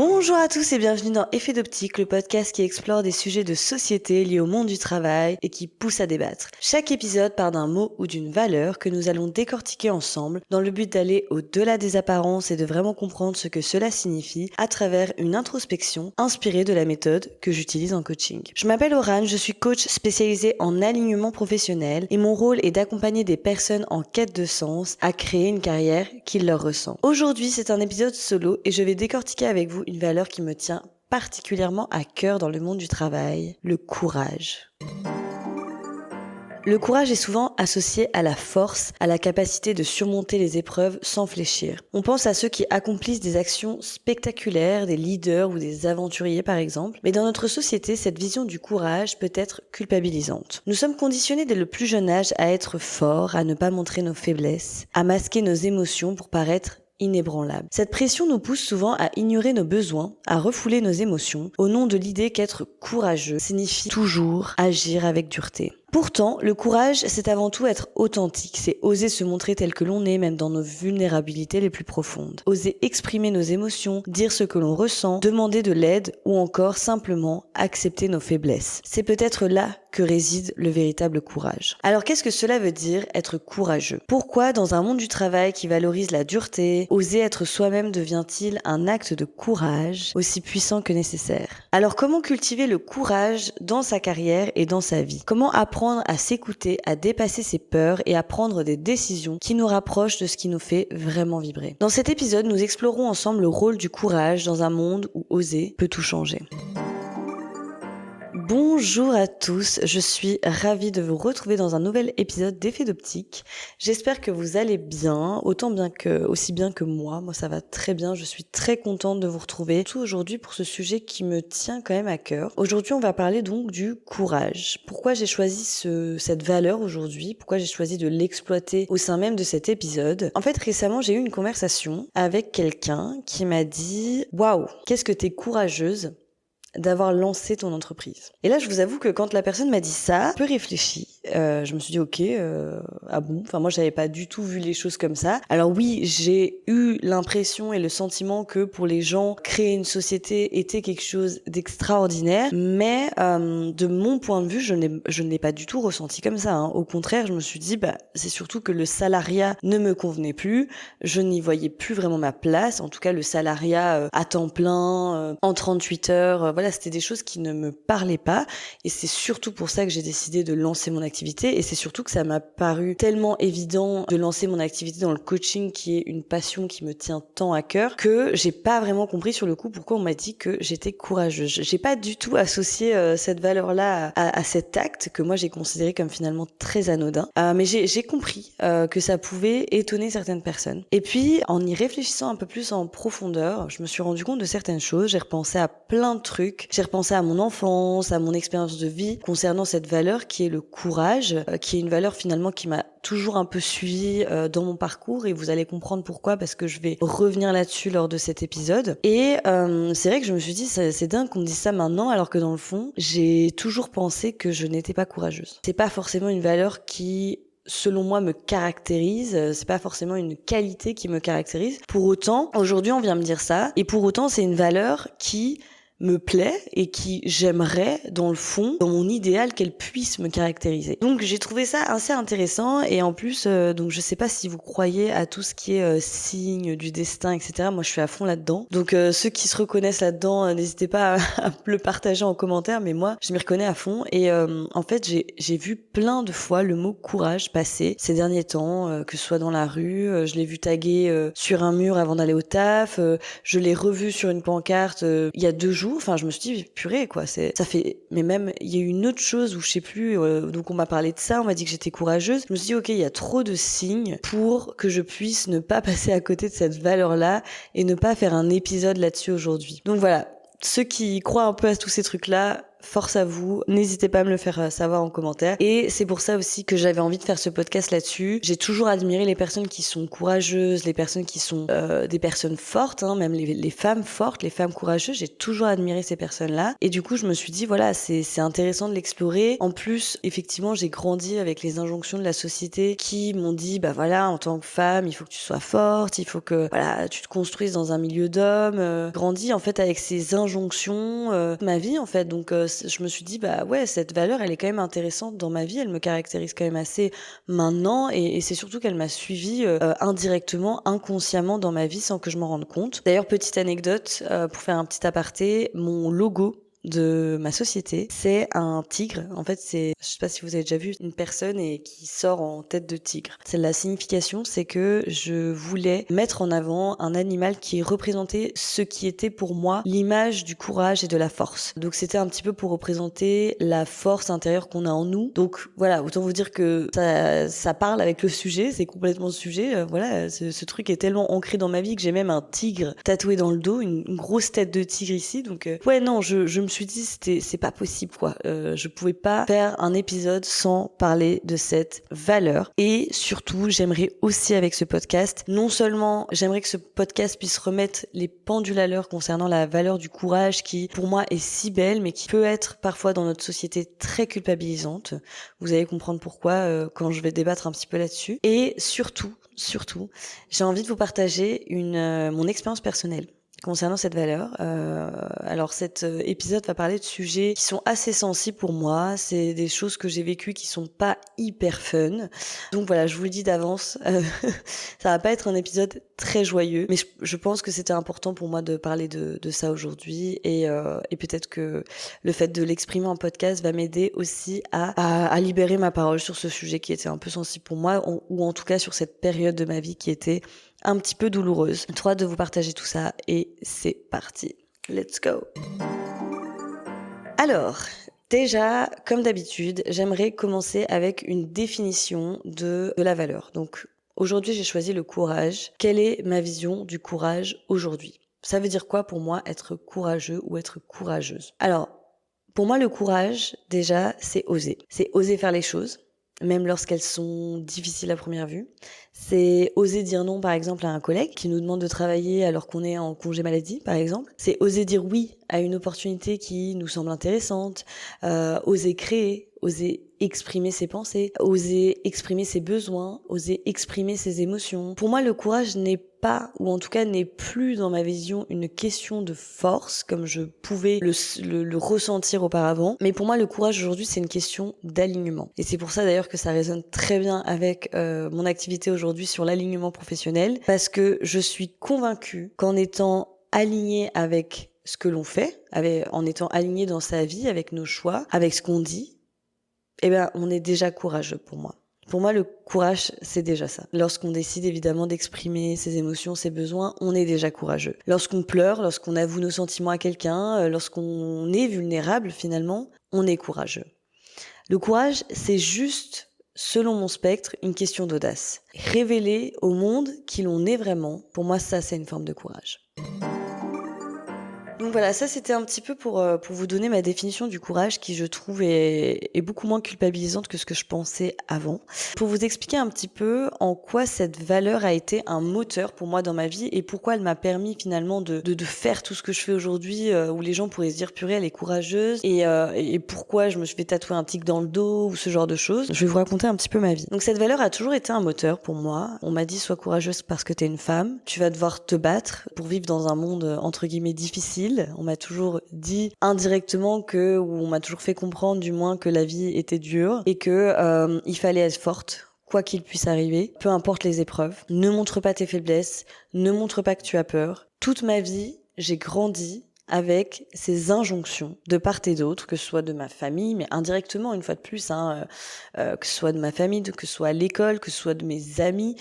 Bonjour à tous et bienvenue dans Effet d'Optique, le podcast qui explore des sujets de société liés au monde du travail et qui pousse à débattre. Chaque épisode part d'un mot ou d'une valeur que nous allons décortiquer ensemble dans le but d'aller au-delà des apparences et de vraiment comprendre ce que cela signifie à travers une introspection inspirée de la méthode que j'utilise en coaching. Je m'appelle Aurane, je suis coach spécialisée en alignement professionnel et mon rôle est d'accompagner des personnes en quête de sens à créer une carrière qui leur ressemble. Aujourd'hui, c'est un épisode solo et je vais décortiquer avec vous une valeur qui me tient particulièrement à cœur dans le monde du travail, le courage. Le courage est souvent associé à la force, à la capacité de surmonter les épreuves sans fléchir. On pense à ceux qui accomplissent des actions spectaculaires, des leaders ou des aventuriers par exemple, mais dans notre société, cette vision du courage peut être culpabilisante. Nous sommes conditionnés dès le plus jeune âge à être forts, à ne pas montrer nos faiblesses, à masquer nos émotions pour paraître inébranlable. Cette pression nous pousse souvent à ignorer nos besoins, à refouler nos émotions, au nom de l'idée qu'être courageux signifie toujours agir avec dureté. Pourtant, le courage, c'est avant tout être authentique, c'est oser se montrer tel que l'on est, même dans nos vulnérabilités les plus profondes. Oser exprimer nos émotions, dire ce que l'on ressent, demander de l'aide ou encore simplement accepter nos faiblesses. C'est peut-être là que réside le véritable courage. Alors qu'est-ce que cela veut dire être courageux ? Pourquoi dans un monde du travail qui valorise la dureté, oser être soi-même devient-il un acte de courage aussi puissant que nécessaire ? Alors comment cultiver le courage dans sa carrière et dans sa vie ? Comment apprendre à s'écouter, à dépasser ses peurs et à prendre des décisions qui nous rapprochent de ce qui nous fait vraiment vibrer. Dans cet épisode, nous explorons ensemble le rôle du courage dans un monde où oser peut tout changer. Bonjour à tous, je suis ravie de vous retrouver dans un nouvel épisode d'Effet d'Optique. J'espère que vous allez bien, aussi bien que moi. Moi ça va très bien, je suis très contente de vous retrouver. Tout aujourd'hui pour ce sujet qui me tient quand même à cœur. Aujourd'hui on va parler donc du courage. Pourquoi j'ai choisi cette valeur aujourd'hui ? Pourquoi j'ai choisi de l'exploiter au sein même de cet épisode ? En fait récemment j'ai eu une conversation avec quelqu'un qui m'a dit « Waouh, qu'est-ce que t'es courageuse !» d'avoir lancé ton entreprise. Et là, je vous avoue que quand la personne m'a dit ça, un peu réfléchi. Je me suis dit, ok, ah bon ? Enfin, moi, j'avais pas du tout vu les choses comme ça. Alors oui, j'ai eu l'impression et le sentiment que pour les gens, créer une société était quelque chose d'extraordinaire. Mais de mon point de vue, je ne l'ai pas du tout ressenti comme ça. Au contraire, je me suis dit, c'est surtout que le salariat ne me convenait plus. Je n'y voyais plus vraiment ma place. En tout cas, le salariat à temps plein, en 38 heures, voilà, c'était des choses qui ne me parlaient pas et c'est surtout pour ça que j'ai décidé de lancer mon activité et c'est surtout que ça m'a paru tellement évident de lancer mon activité dans le coaching qui est une passion qui me tient tant à cœur que j'ai pas vraiment compris sur le coup pourquoi on m'a dit que j'étais courageuse. J'ai pas du tout associé cette valeur-là à cet acte que moi j'ai considéré comme finalement très anodin, mais j'ai compris que ça pouvait étonner certaines personnes. Et puis en y réfléchissant un peu plus en profondeur, je me suis rendu compte de certaines choses, j'ai repensé à plein de trucs. J'ai repensé à mon enfance, à mon expérience de vie concernant cette valeur qui est le courage, qui est une valeur finalement qui m'a toujours un peu suivie dans mon parcours et vous allez comprendre pourquoi parce que je vais revenir là-dessus lors de cet épisode. Et c'est vrai que je me suis dit c'est dingue qu'on me dise ça maintenant alors que dans le fond j'ai toujours pensé que je n'étais pas courageuse. C'est pas forcément une valeur qui selon moi me caractérise, c'est pas forcément une qualité qui me caractérise. Pour autant, aujourd'hui on vient me dire ça et pour autant c'est une valeur qui me plaît et qui j'aimerais dans le fond, dans mon idéal qu'elle puisse me caractériser. Donc j'ai trouvé ça assez intéressant et en plus donc je sais pas si vous croyez à tout ce qui est signe du destin etc. Moi je suis à fond là-dedans. Donc ceux qui se reconnaissent là-dedans n'hésitez pas à le partager en commentaire mais moi je m'y reconnais à fond et en fait j'ai vu plein de fois le mot courage passer ces derniers temps que ce soit dans la rue, je l'ai vu tagué sur un mur avant d'aller au taf, je l'ai revu sur une pancarte il y a 2 jours. Enfin, je me suis dit, purée, quoi, ça fait, mais même, il y a eu une autre chose où je sais plus, donc on m'a parlé de ça, on m'a dit que j'étais courageuse. Je me suis dit, ok, il y a trop de signes pour que je puisse ne pas passer à côté de cette valeur-là et ne pas faire un épisode là-dessus aujourd'hui. Donc voilà. Ceux qui croient un peu à tous ces trucs-là, force à vous. N'hésitez pas à me le faire savoir en commentaire. Et c'est pour ça aussi que j'avais envie de faire ce podcast là-dessus. J'ai toujours admiré les personnes qui sont courageuses, les personnes qui sont des personnes fortes, hein, même les femmes fortes, les femmes courageuses. J'ai toujours admiré ces personnes-là. Et du coup, je me suis dit, voilà, c'est intéressant de l'explorer. En plus, effectivement, j'ai grandi avec les injonctions de la société qui m'ont dit, bah voilà, en tant que femme, il faut que tu sois forte, il faut que voilà, tu te construises dans un milieu d'hommes. Grandi en fait avec ces injonctions, ma vie en fait. Donc je me suis dit, bah ouais, cette valeur, elle est quand même intéressante dans ma vie, elle me caractérise quand même assez maintenant, et c'est surtout qu'elle m'a suivie indirectement, inconsciemment dans ma vie sans que je m'en rende compte. D'ailleurs, petite anecdote, pour faire un petit aparté, mon logo de ma société, c'est un tigre. En fait, je sais pas si vous avez déjà vu une personne qui sort en tête de tigre. C'est la signification, c'est que je voulais mettre en avant un animal qui représentait ce qui était pour moi l'image du courage et de la force. Donc c'était un petit peu pour représenter la force intérieure qu'on a en nous. Donc voilà, autant vous dire que ça parle avec le sujet, c'est complètement le sujet. Voilà, ce truc est tellement ancré dans ma vie que j'ai même un tigre tatoué dans le dos, une grosse tête de tigre ici. Donc ouais, non, je me suis dit c'est pas possible quoi. Je pouvais pas faire un épisode sans parler de cette valeur. Et surtout, j'aimerais aussi avec ce podcast, non seulement j'aimerais que ce podcast puisse remettre les pendules à l'heure concernant la valeur du courage qui pour moi est si belle mais qui peut être parfois dans notre société très culpabilisante. Vous allez comprendre pourquoi quand je vais débattre un petit peu là-dessus. Et surtout, j'ai envie de vous partager mon expérience personnelle concernant cette valeur. Alors cet épisode va parler de sujets qui sont assez sensibles pour moi, c'est des choses que j'ai vécues qui sont pas hyper fun. Donc voilà, je vous le dis d'avance, ça va pas être un épisode très joyeux, mais je pense que c'était important pour moi de parler de ça aujourd'hui, et peut-être que le fait de l'exprimer en podcast va m'aider aussi à libérer ma parole sur ce sujet qui était un peu sensible pour moi, ou en tout cas sur cette période de ma vie qui était un petit peu douloureuse. Trop hâte de vous partager tout ça, et c'est parti. Let's go. Alors, déjà, comme d'habitude, j'aimerais commencer avec une définition de la valeur. Donc, aujourd'hui, j'ai choisi le courage. Quelle est ma vision du courage aujourd'hui ? Ça veut dire quoi pour moi être courageux ou être courageuse ? Alors, pour moi, le courage, déjà, c'est oser. C'est oser faire les choses, même lorsqu'elles sont difficiles à première vue. C'est oser dire non, par exemple, à un collègue qui nous demande de travailler alors qu'on est en congé maladie, par exemple. C'est oser dire oui à une opportunité qui nous semble intéressante, oser créer, oser exprimer ses pensées, oser exprimer ses besoins, oser exprimer ses émotions. Pour moi, le courage n'est pas, ou en tout cas n'est plus dans ma vision, une question de force, comme je pouvais le ressentir auparavant. Mais pour moi, le courage aujourd'hui, c'est une question d'alignement. Et c'est pour ça d'ailleurs que ça résonne très bien avec mon activité aujourd'hui sur l'alignement professionnel, parce que je suis convaincue qu'en étant alignée avec ce que l'on fait, en étant aligné dans sa vie, avec nos choix, avec ce qu'on dit, on est déjà courageux pour moi. Pour moi, le courage, c'est déjà ça. Lorsqu'on décide évidemment d'exprimer ses émotions, ses besoins, on est déjà courageux. Lorsqu'on pleure, lorsqu'on avoue nos sentiments à quelqu'un, lorsqu'on est vulnérable finalement, on est courageux. Le courage, c'est juste, selon mon spectre, une question d'audace. Révéler au monde qui l'on est vraiment, pour moi, ça, c'est une forme de courage. Donc voilà, ça c'était un petit peu pour vous donner ma définition du courage, qui je trouve est beaucoup moins culpabilisante que ce que je pensais avant. Pour vous expliquer un petit peu en quoi cette valeur a été un moteur pour moi dans ma vie, et pourquoi elle m'a permis finalement de faire tout ce que je fais aujourd'hui, où les gens pourraient se dire purée elle est courageuse, et pourquoi je me suis fait tatouer un tic dans le dos ou ce genre de choses. Je vais vous raconter un petit peu ma vie. Donc cette valeur a toujours été un moteur pour moi. On m'a dit sois courageuse parce que t'es une femme, tu vas devoir te battre pour vivre dans un monde entre guillemets difficile. On m'a toujours dit indirectement ou on m'a toujours fait comprendre du moins que la vie était dure, et que il fallait être forte, quoi qu'il puisse arriver, peu importe les épreuves. Ne montre pas tes faiblesses, ne montre pas que tu as peur. Toute ma vie, j'ai grandi avec ces injonctions de part et d'autre, que ce soit de ma famille, mais indirectement une fois de plus, que ce soit de ma famille, que ce soit à l'école, que ce soit de mes amis.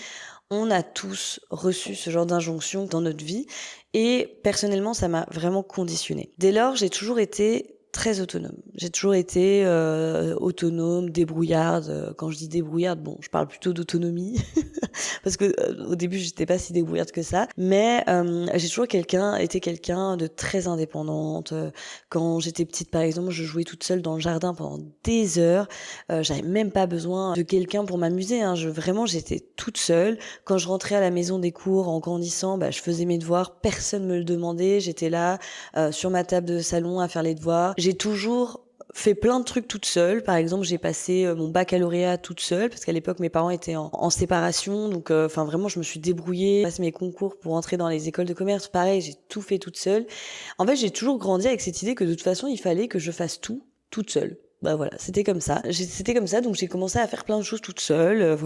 On a tous reçu ce genre d'injonction dans notre vie, et personnellement, ça m'a vraiment conditionnée. Dès lors, j'ai toujours été très autonome. J'ai toujours été autonome, débrouillarde. Quand je dis débrouillarde, bon, je parle plutôt d'autonomie parce que au début, j'étais pas si débrouillarde que ça. Mais j'ai toujours été quelqu'un de très indépendante. Quand j'étais petite, par exemple, je jouais toute seule dans le jardin pendant des heures. J'avais même pas besoin de quelqu'un pour m'amuser. Hein. Vraiment, j'étais toute seule. Quand je rentrais à la maison des cours en grandissant, je faisais mes devoirs. Personne me le demandait. J'étais là sur ma table de salon à faire les devoirs. J'ai toujours fait plein de trucs toute seule. Par exemple, j'ai passé mon baccalauréat toute seule parce qu'à l'époque mes parents étaient en séparation, donc vraiment je me suis débrouillée. J'ai passé mes concours pour entrer dans les écoles de commerce. Pareil, j'ai tout fait toute seule. En fait, j'ai toujours grandi avec cette idée que de toute façon il fallait que je fasse tout toute seule. Voilà, c'était comme ça. C'était comme ça, donc j'ai commencé à faire plein de choses toute seule.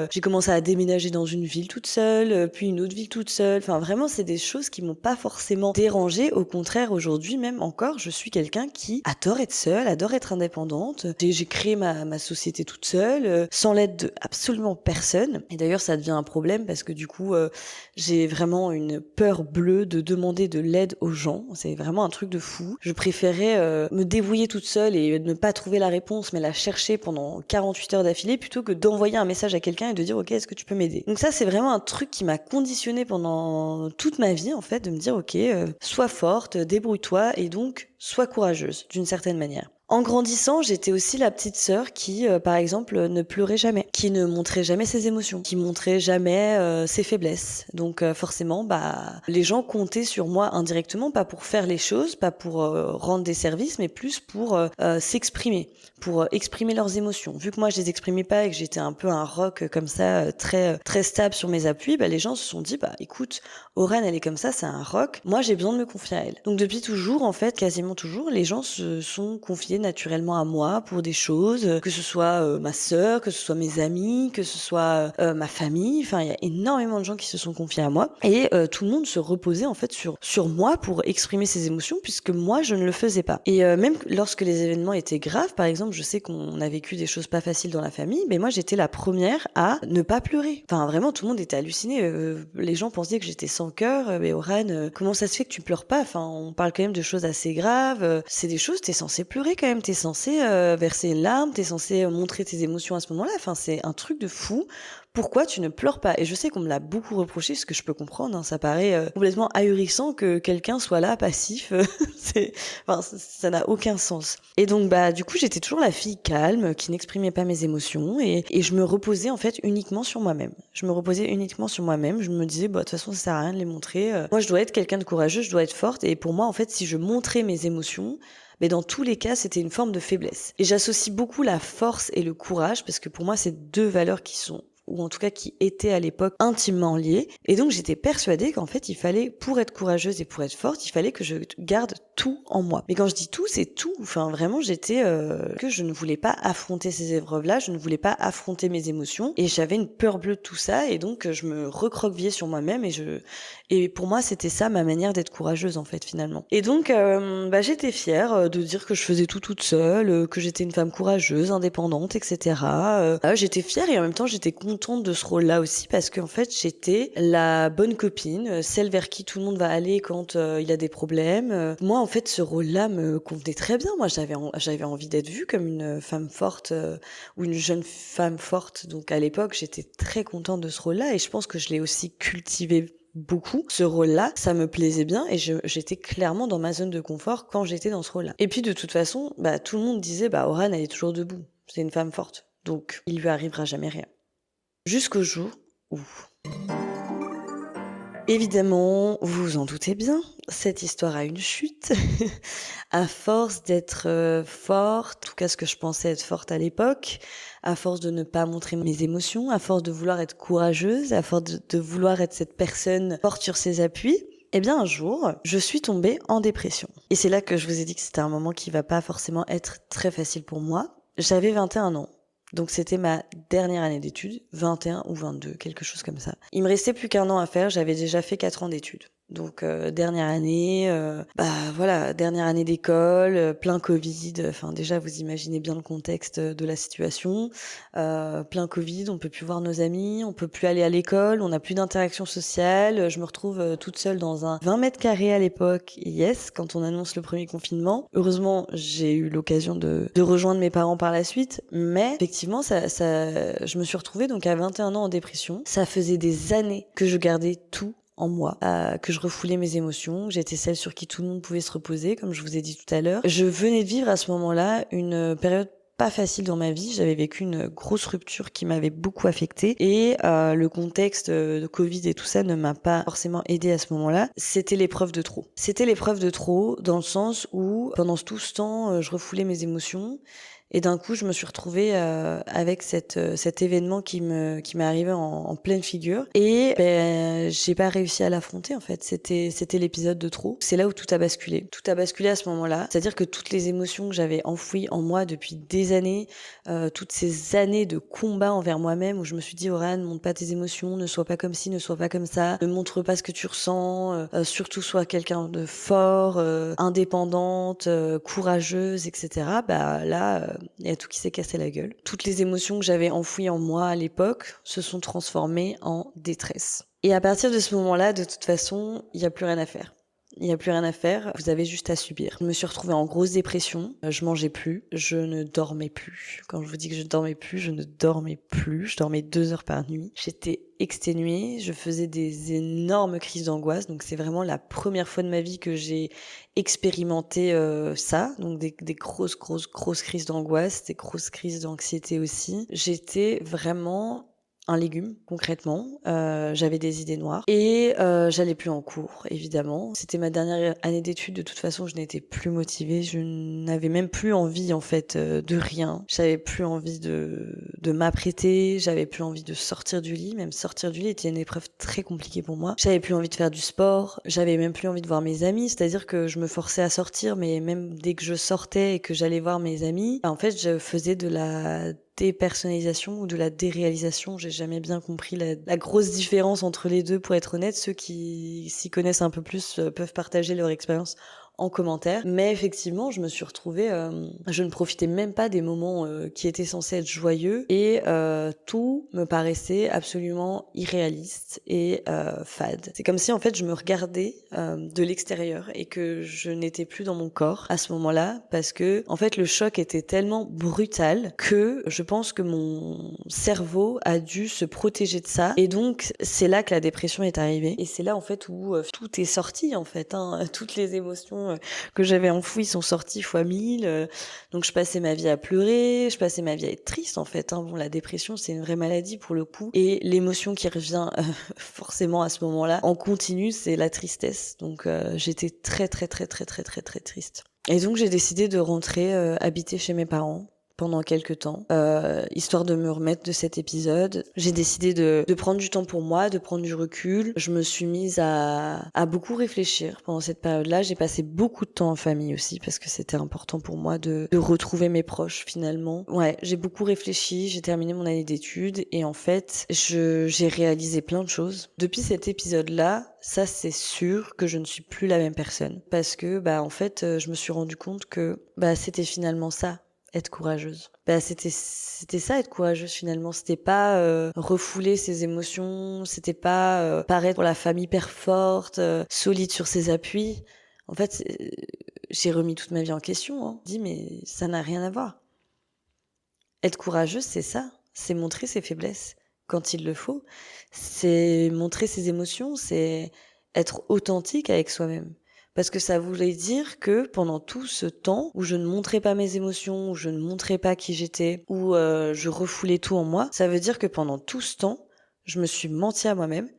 J'ai commencé à déménager dans une ville toute seule, puis une autre ville toute seule. Enfin, vraiment, c'est des choses qui m'ont pas forcément dérangée. Au contraire, aujourd'hui même encore, je suis quelqu'un qui adore être seule, adore être indépendante. J'ai créé ma société toute seule, sans l'aide de absolument personne. Et d'ailleurs, ça devient un problème parce que du coup, j'ai vraiment une peur bleue de demander de l'aide aux gens. C'est vraiment un truc de fou. Je préférais me débrouiller toute seule et ne pas trouver la réponse mais la chercher pendant 48 heures d'affilée plutôt que d'envoyer un message à quelqu'un et de dire ok, est-ce que tu peux m'aider. Donc ça, c'est vraiment un truc qui m'a conditionnée pendant toute ma vie en fait, de me dire ok, sois forte, débrouille-toi et donc sois courageuse d'une certaine manière. En grandissant, j'étais aussi la petite sœur qui, par exemple, ne pleurait jamais, qui ne montrait jamais ses émotions, qui montrait jamais ses faiblesses. Donc forcément, les gens comptaient sur moi indirectement, pas pour faire les choses, pas pour rendre des services, mais plus pour s'exprimer, pour exprimer leurs émotions. Vu que moi je les exprimais pas et que j'étais un peu un roc comme ça, très très stable sur mes appuis, les gens se sont dit écoute, Aurane elle est comme ça, c'est un roc. Moi j'ai besoin de me confier à elle. Donc depuis toujours, en fait, quasiment toujours, les gens se sont confiés naturellement à moi pour des choses, que ce soit ma sœur, que ce soit mes amis, que ce soit ma famille. Enfin, il y a énormément de gens qui se sont confiés à moi et tout le monde se reposait en fait sur moi pour exprimer ses émotions puisque moi je ne le faisais pas. Et même lorsque les événements étaient graves, par exemple, je sais qu'on a vécu des choses pas faciles dans la famille, mais moi j'étais la première à ne pas pleurer. Enfin vraiment, tout le monde était halluciné. Les gens pensaient que j'étais sans cœur. Mais Aurane, comment ça se fait que tu pleures pas? Enfin, on parle quand même de choses assez graves. C'est des choses, t'es censé pleurer quand même, t'es censé verser une larme, t'es censé montrer tes émotions à ce moment-là. Enfin, c'est un truc de fou. Pourquoi tu ne pleures pas? Et je sais qu'on me l'a beaucoup reproché, ce que je peux comprendre. Hein, ça paraît complètement ahurissant que quelqu'un soit là, passif. Ça n'a aucun sens. Et donc, du coup, j'étais toujours la fille calme, qui n'exprimait pas mes émotions, et je me reposais en fait uniquement sur moi-même. Je me disais, de toute façon, ça sert à rien de les montrer. Moi, je dois être quelqu'un de courageux, je dois être forte. Et pour moi, en fait, si je montrais mes émotions, mais dans tous les cas, c'était une forme de faiblesse. Et j'associe beaucoup la force et le courage, parce que pour moi, c'est deux valeurs qui sont, ou en tout cas qui étaient à l'époque intimement liées. Et donc j'étais persuadée qu'en fait il fallait, pour être courageuse et pour être forte, il fallait que je garde tout en moi. Mais quand je dis tout, c'est tout. Enfin vraiment, j'étais que je ne voulais pas affronter ces épreuves-là, je ne voulais pas affronter mes émotions et j'avais une peur bleue de tout ça et donc je me recroquevillais sur moi-même et pour moi c'était ça ma manière d'être courageuse en fait finalement. Et donc j'étais fière de dire que je faisais tout toute seule, que j'étais une femme courageuse, indépendante, etc. J'étais fière et en même temps j'étais contente de ce rôle-là aussi parce qu'en fait j'étais la bonne copine, celle vers qui tout le monde va aller quand il a des problèmes. Moi en fait ce rôle-là me convenait très bien. Moi j'avais envie d'être vue comme une femme forte ou une jeune femme forte. Donc à l'époque j'étais très contente de ce rôle-là et je pense que je l'ai aussi cultivé beaucoup. Ce rôle-là, ça me plaisait bien et j'étais clairement dans ma zone de confort quand j'étais dans ce rôle-là. Et puis de toute façon, tout le monde disait Aurane elle est toujours debout, c'est une femme forte. Donc il lui arrivera jamais rien. Jusqu'au jour où, évidemment, vous vous en doutez bien, cette histoire a une chute. À force d'être forte, en tout cas ce que je pensais être forte à l'époque, à force de ne pas montrer mes émotions, à force de vouloir être courageuse, à force de vouloir être cette personne forte sur ses appuis, un jour, je suis tombée en dépression. Et c'est là que je vous ai dit que c'était un moment qui va pas forcément être très facile pour moi. J'avais 21 ans. Donc c'était ma dernière année d'études, 21 ou 22, quelque chose comme ça. Il me restait plus qu'1 an à faire, j'avais déjà fait 4 ans d'études. Donc dernière année, dernière année d'école, plein Covid. Enfin déjà vous imaginez bien le contexte de la situation. Plein Covid, on peut plus voir nos amis, on peut plus aller à l'école, on n'a plus d'interaction sociale. Je me retrouve toute seule dans un 20 mètres carrés à l'époque. Yes, quand on annonce le premier confinement. Heureusement, j'ai eu l'occasion de rejoindre mes parents par la suite, mais effectivement, je me suis retrouvée donc à 21 ans en dépression. Ça faisait des années que je gardais tout en moi, que je refoulais mes émotions, j'étais celle sur qui tout le monde pouvait se reposer, comme je vous ai dit tout à l'heure. Je venais de vivre à ce moment-là une période pas facile dans ma vie, j'avais vécu une grosse rupture qui m'avait beaucoup affectée et le contexte de Covid et tout ça ne m'a pas forcément aidée à ce moment-là. C'était l'épreuve de trop. C'était l'épreuve de trop dans le sens où pendant tout ce temps, je refoulais mes émotions. Et d'un coup, je me suis retrouvée avec cet événement qui m'est arrivé en pleine figure. Et j'ai pas réussi à l'affronter en fait. C'était l'épisode de trop. C'est là où tout a basculé. Tout a basculé à ce moment-là. C'est-à-dire que toutes les émotions que j'avais enfouies en moi depuis des années, toutes ces années de combat envers moi-même où je me suis dit, Aurane, montre pas tes émotions, ne sois pas comme ci, ne sois pas comme ça, ne montre pas ce que tu ressens, surtout sois quelqu'un de fort, indépendante, courageuse, etc. Bah là, il y a tout qui s'est cassé la gueule. Toutes les émotions que j'avais enfouies en moi à l'époque se sont transformées en détresse. Et à partir de ce moment-là, de toute façon, il n'y a plus rien à faire. Il n'y a plus rien à faire, vous avez juste à subir. Je me suis retrouvée en grosse dépression, je mangeais plus, je ne dormais plus. Quand je vous dis que je dormais plus, je ne dormais plus, je dormais 2 heures par nuit. J'étais exténuée, je faisais des énormes crises d'angoisse, donc c'est vraiment la première fois de ma vie que j'ai expérimenté ça, donc des grosses crises d'angoisse, des grosses crises d'anxiété aussi. J'étais vraiment un légume, concrètement. J'avais des idées noires. Et j'allais plus en cours, évidemment. C'était ma dernière année d'études. De toute façon, je n'étais plus motivée. Je n'avais même plus envie, en fait, de rien. J'avais plus envie de m'apprêter. J'avais plus envie de sortir du lit. Même sortir du lit était une épreuve très compliquée pour moi. J'avais plus envie de faire du sport. J'avais même plus envie de voir mes amis. C'est-à-dire que je me forçais à sortir, mais même dès que je sortais et que j'allais voir mes amis, en fait, je faisais de la dépersonnalisation ou de la déréalisation. J'ai jamais bien compris la grosse différence entre les deux, pour être honnête. Ceux qui s'y connaissent un peu plus peuvent partager leur expérience en commentaire. Mais effectivement, je me suis retrouvée, je ne profitais même pas des moments qui étaient censés être joyeux et tout me paraissait absolument irréaliste et fade. C'est comme si en fait je me regardais de l'extérieur et que je n'étais plus dans mon corps à ce moment-là, parce que en fait le choc était tellement brutal que je pense que mon cerveau a dû se protéger de ça, et donc c'est là que la dépression est arrivée, et c'est là en fait où tout est sorti en fait, hein. Toutes les émotions que j'avais enfouies sont sorties fois 1000, donc je passais ma vie à pleurer, je passais ma vie à être triste en fait, hein. Bon, la dépression c'est une vraie maladie pour le coup, et l'émotion qui revient forcément à ce moment-là en continu, c'est la tristesse. Donc j'étais très triste. Et donc j'ai décidé de rentrer habiter chez mes parents pendant quelques temps, histoire de me remettre de cet épisode. J'ai décidé de prendre du temps pour moi, de prendre du recul. Je me suis mise à beaucoup réfléchir pendant cette période-là. J'ai passé beaucoup de temps en famille aussi, parce que c'était important pour moi de retrouver mes proches finalement. Ouais, j'ai beaucoup réfléchi, j'ai terminé mon année d'études, et en fait, j'ai réalisé plein de choses. Depuis cet épisode-là, ça c'est sûr que je ne suis plus la même personne. Parce que, en fait, je me suis rendu compte que, c'était finalement ça, être courageuse. C'était ça, être courageuse finalement. C'était pas refouler ses émotions, c'était pas paraître pour la femme hyper forte, solide sur ses appuis. En fait, j'ai remis toute ma vie en question, hein. Dit mais ça n'a rien à voir. Être courageuse, c'est ça, c'est montrer ses faiblesses quand il le faut, c'est montrer ses émotions, c'est être authentique avec soi-même. Parce que ça voulait dire que pendant tout ce temps où je ne montrais pas mes émotions, où je ne montrais pas qui j'étais, où je refoulais tout en moi, ça veut dire que pendant tout ce temps, je me suis menti à moi-même,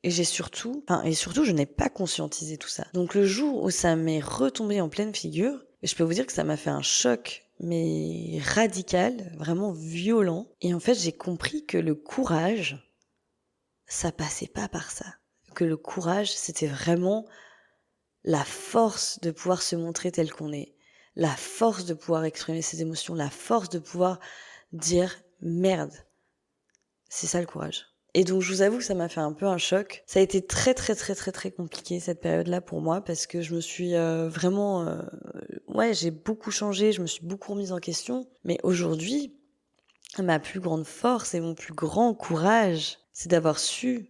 et surtout, je n'ai pas conscientisé tout ça. Donc le jour où ça m'est retombé en pleine figure, je peux vous dire que ça m'a fait un choc, mais radical, vraiment violent. Et en fait, j'ai compris que le courage, ça passait pas par ça. Que le courage, c'était vraiment la force de pouvoir se montrer tel qu'on est, la force de pouvoir exprimer ses émotions, la force de pouvoir dire merde. C'est ça le courage. Et donc je vous avoue que ça m'a fait un peu un choc. Ça a été très, très, très, très, très compliqué cette période-là pour moi parce que je me suis, vraiment, ouais, j'ai beaucoup changé, je me suis beaucoup remise en question. Mais aujourd'hui, ma plus grande force et mon plus grand courage, c'est d'avoir su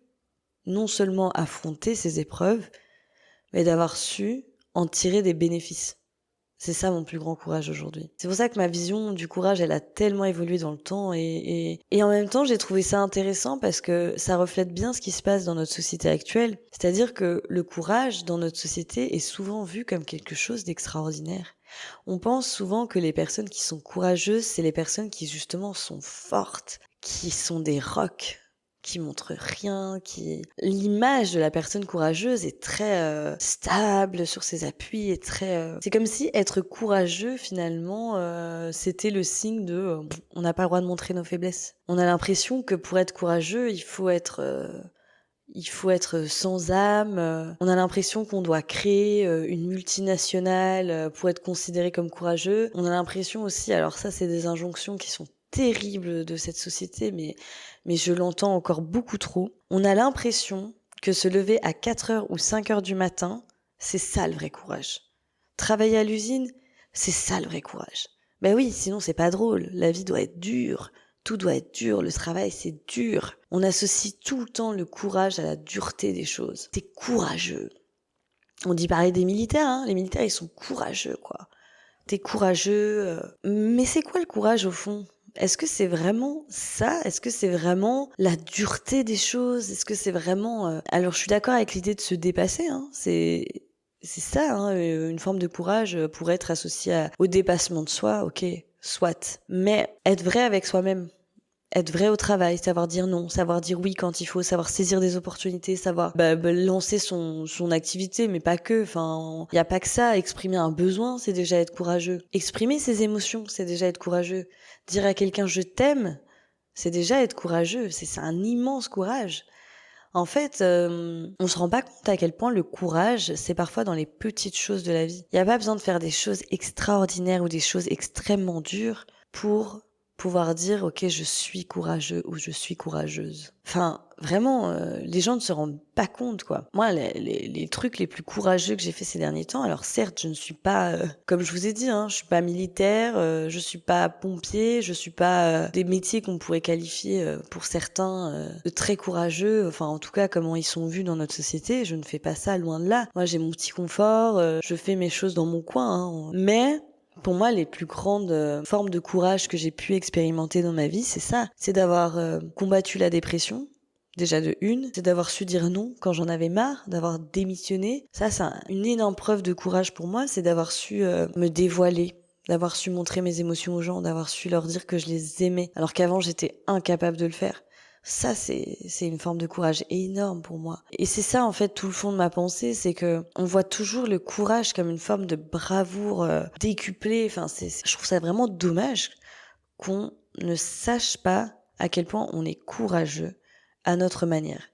non seulement affronter ces épreuves, mais d'avoir su en tirer des bénéfices. C'est ça mon plus grand courage aujourd'hui. C'est pour ça que ma vision du courage, elle a tellement évolué dans le temps et en même temps, j'ai trouvé ça intéressant parce que ça reflète bien ce qui se passe dans notre société actuelle. C'est-à-dire que le courage dans notre société est souvent vu comme quelque chose d'extraordinaire. On pense souvent que les personnes qui sont courageuses, c'est les personnes qui justement sont fortes, qui sont des rocs, qui montrent rien, qui... L'image de la personne courageuse est très stable sur ses appuis, est très... C'est comme si être courageux, finalement, c'était le signe de... on n'a pas le droit de montrer nos faiblesses. On a l'impression que pour être courageux, il faut être sans âme. On a l'impression qu'on doit créer une multinationale pour être considéré comme courageux. On a l'impression aussi, alors ça c'est des injonctions qui sont terribles de cette société, mais je l'entends encore beaucoup trop. On a l'impression que se lever à 4 heures ou 5 heures du matin, c'est ça le vrai courage. Travailler à l'usine, c'est ça le vrai courage. Ben oui, sinon c'est pas drôle. La vie doit être dure. Tout doit être dur, le travail c'est dur. On associe tout le temps le courage à la dureté des choses. T'es courageux. On dit pareil des militaires, hein. Les militaires ils sont courageux quoi. T'es courageux. Mais c'est quoi le courage au fond ? Est-ce que c'est vraiment ça ? Est-ce que c'est vraiment la dureté des choses ? Est-ce que c'est vraiment... Alors je suis d'accord avec l'idée de se dépasser, hein. C'est ça, hein, une forme de courage pourrait être associée au dépassement de soi, ok, soit. Mais être vrai avec soi-même, être vrai au travail, savoir dire non, savoir dire oui quand il faut, savoir saisir des opportunités, savoir lancer son activité, mais pas que. Enfin, il y a pas que ça. Exprimer un besoin, c'est déjà être courageux. Exprimer ses émotions, c'est déjà être courageux. Dire à quelqu'un je t'aime, c'est déjà être courageux. C'est un immense courage. En fait, on se rend pas compte à quel point le courage, c'est parfois dans les petites choses de la vie. Il y a pas besoin de faire des choses extraordinaires ou des choses extrêmement dures pour pouvoir dire ok je suis courageux ou je suis courageuse. Enfin vraiment les gens ne se rendent pas compte quoi. Moi les trucs les plus courageux que j'ai fait ces derniers temps, alors certes je ne suis pas comme je vous ai dit hein, je suis pas militaire, je suis pas pompier, je suis pas des métiers qu'on pourrait qualifier pour certains de très courageux, enfin en tout cas comment ils sont vus dans notre société, je ne fais pas ça loin de là. Moi j'ai mon petit confort, je fais mes choses dans mon coin hein. Mais pour moi, les plus grandes formes de courage que j'ai pu expérimenter dans ma vie, c'est ça. C'est d'avoir combattu la dépression, déjà de une. C'est d'avoir su dire non quand j'en avais marre, d'avoir démissionné. Ça, c'est une énorme preuve de courage pour moi, c'est d'avoir su me dévoiler, d'avoir su montrer mes émotions aux gens, d'avoir su leur dire que je les aimais, alors qu'avant, j'étais incapable de le faire. Ça, c'est une forme de courage énorme pour moi. Et c'est ça, en fait, tout le fond de ma pensée, c'est que on voit toujours le courage comme une forme de bravoure décuplée. Enfin, je trouve ça vraiment dommage qu'on ne sache pas à quel point on est courageux à notre manière,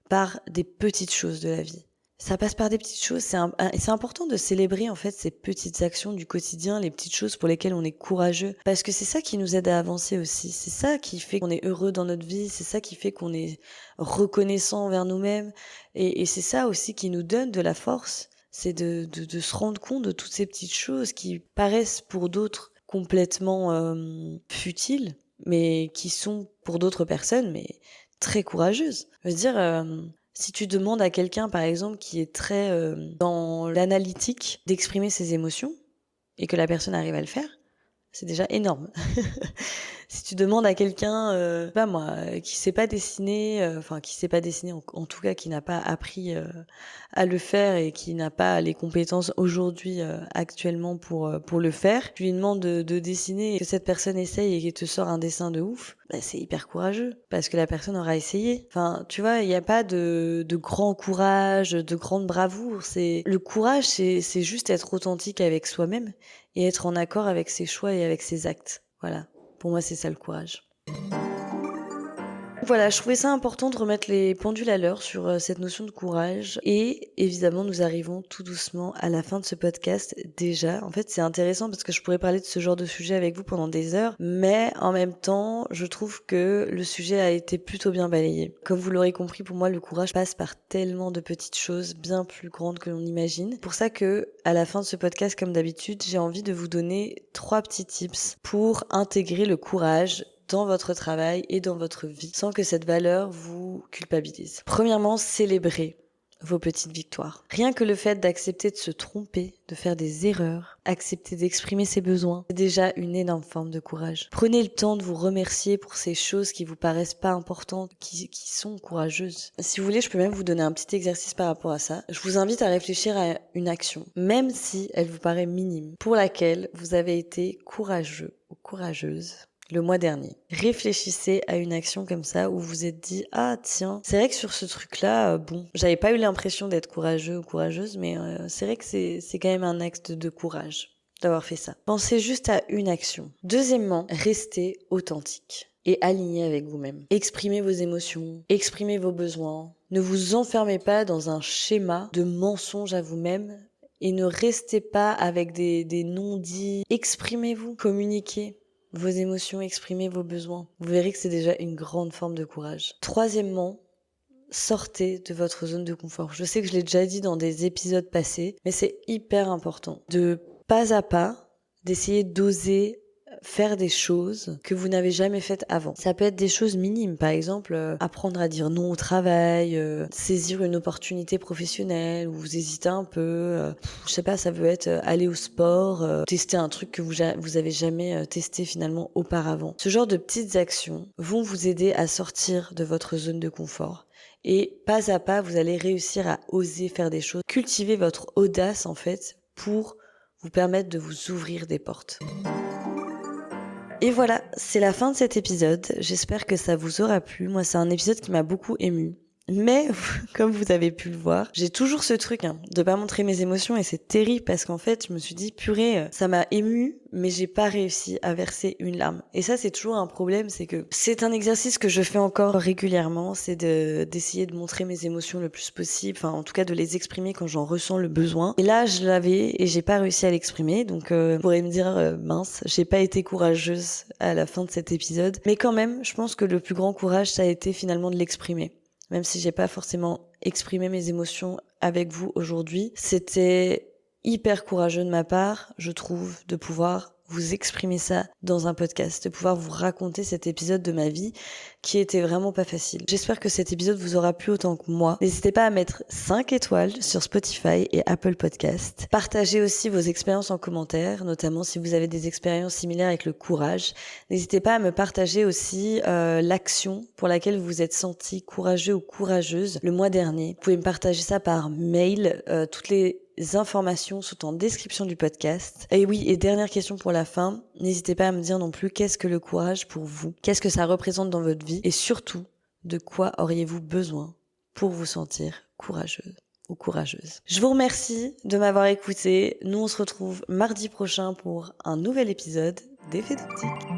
par des petites choses de la vie. Ça passe par des petites choses, c'est important de célébrer en fait ces petites actions du quotidien, les petites choses pour lesquelles on est courageux, parce que c'est ça qui nous aide à avancer aussi, c'est ça qui fait qu'on est heureux dans notre vie, c'est ça qui fait qu'on est reconnaissant envers nous-mêmes, et c'est ça aussi qui nous donne de la force, c'est de se rendre compte de toutes ces petites choses qui paraissent pour d'autres complètement futiles, mais qui sont pour d'autres personnes mais très courageuses. Je veux dire, si tu demandes à quelqu'un, par exemple, qui est très dans l'analytique, d'exprimer ses émotions, et que la personne arrive à le faire, c'est déjà énorme. Si tu demandes à quelqu'un, pas moi, qui sait pas dessiner, qui sait pas dessiner, en tout cas qui n'a pas appris à le faire et qui n'a pas les compétences aujourd'hui, actuellement pour le faire, tu lui demandes de dessiner et que cette personne essaye et qu'elle te sort un dessin de ouf, bah c'est hyper courageux parce que la personne aura essayé. Enfin, tu vois, il y a pas de grand courage, de grande bravoure. Le courage, c'est juste être authentique avec soi-même et être en accord avec ses choix et avec ses actes. Voilà. Pour moi, c'est ça le courage. Voilà, je trouvais ça important de remettre les pendules à l'heure sur cette notion de courage. Et évidemment, nous arrivons tout doucement à la fin de ce podcast déjà. En fait, c'est intéressant parce que je pourrais parler de ce genre de sujet avec vous pendant des heures, mais en même temps, je trouve que le sujet a été plutôt bien balayé. Comme vous l'aurez compris, pour moi, le courage passe par tellement de petites choses bien plus grandes que l'on imagine. C'est pour ça que, à la fin de ce podcast, comme d'habitude, j'ai envie de vous donner 3 petits tips pour intégrer le courage dans votre travail et dans votre vie sans que cette valeur vous culpabilise. Premièrement, célébrez vos petites victoires. Rien que le fait d'accepter de se tromper, de faire des erreurs, accepter d'exprimer ses besoins, c'est déjà une énorme forme de courage. Prenez le temps de vous remercier pour ces choses qui vous paraissent pas importantes, qui sont courageuses. Si vous voulez, je peux même vous donner un petit exercice par rapport à ça. Je vous invite à réfléchir à une action, même si elle vous paraît minime, pour laquelle vous avez été courageux ou courageuse le mois dernier. Réfléchissez à une action comme ça où vous vous êtes dit « Ah tiens, c'est vrai que sur ce truc-là, j'avais pas eu l'impression d'être courageux ou courageuse, mais c'est vrai que c'est quand même un acte de courage d'avoir fait ça. » Pensez juste à une action. Deuxièmement, restez authentique et aligné avec vous-même. Exprimez vos émotions, exprimez vos besoins. Ne vous enfermez pas dans un schéma de mensonge à vous-même et ne restez pas avec des non-dits. Exprimez-vous, communiquez vos émotions, exprimez vos besoins. Vous verrez que c'est déjà une grande forme de courage. Troisièmement, sortez de votre zone de confort. Je sais que je l'ai déjà dit dans des épisodes passés, mais c'est hyper important de pas à pas, d'essayer d'oser faire des choses que vous n'avez jamais faites avant. Ça peut être des choses minimes, par exemple apprendre à dire non au travail, saisir une opportunité professionnelle où vous hésitez un peu, je sais pas, ça peut être aller au sport, tester un truc que vous avez jamais testé finalement auparavant. Ce genre de petites actions vont vous aider à sortir de votre zone de confort. Et pas à pas, vous allez réussir à oser faire des choses, cultiver votre audace en fait pour vous permettre de vous ouvrir des portes. Et voilà, c'est la fin de cet épisode. J'espère que ça vous aura plu. Moi, c'est un épisode qui m'a beaucoup émue. Mais, comme vous avez pu le voir, j'ai toujours ce truc de pas montrer mes émotions et c'est terrible parce qu'en fait, je me suis dit, purée, ça m'a émue, mais j'ai pas réussi à verser une larme. Et ça, c'est toujours un problème, c'est que c'est un exercice que je fais encore régulièrement, c'est d'essayer de montrer mes émotions le plus possible, enfin, en tout cas, de les exprimer quand j'en ressens le besoin. Et là, je l'avais et j'ai pas réussi à l'exprimer, donc vous pourrez me dire, mince, j'ai pas été courageuse à la fin de cet épisode. Mais quand même, je pense que le plus grand courage, ça a été finalement de l'exprimer. Même si j'ai pas forcément exprimé mes émotions avec vous aujourd'hui, c'était hyper courageux de ma part, je trouve, de pouvoir vous exprimer ça dans un podcast, de pouvoir vous raconter cet épisode de ma vie qui était vraiment pas facile. J'espère que cet épisode vous aura plu autant que moi. N'hésitez pas à mettre 5 étoiles sur Spotify et Apple Podcast. Partagez aussi vos expériences en commentaire, notamment si vous avez des expériences similaires avec le courage. N'hésitez pas à me partager aussi l'action pour laquelle vous vous êtes senti courageux ou courageuse le mois dernier. Vous pouvez me partager ça par mail. Toutes les informations sont en description du podcast. Et oui, et dernière question pour la fin, n'hésitez pas à me dire non plus qu'est-ce que le courage pour vous, qu'est-ce que ça représente dans votre vie et surtout, de quoi auriez-vous besoin pour vous sentir courageuse ou courageuse. Je vous remercie de m'avoir écouté. Nous, on se retrouve mardi prochain pour un nouvel épisode d'Effet d'Optique.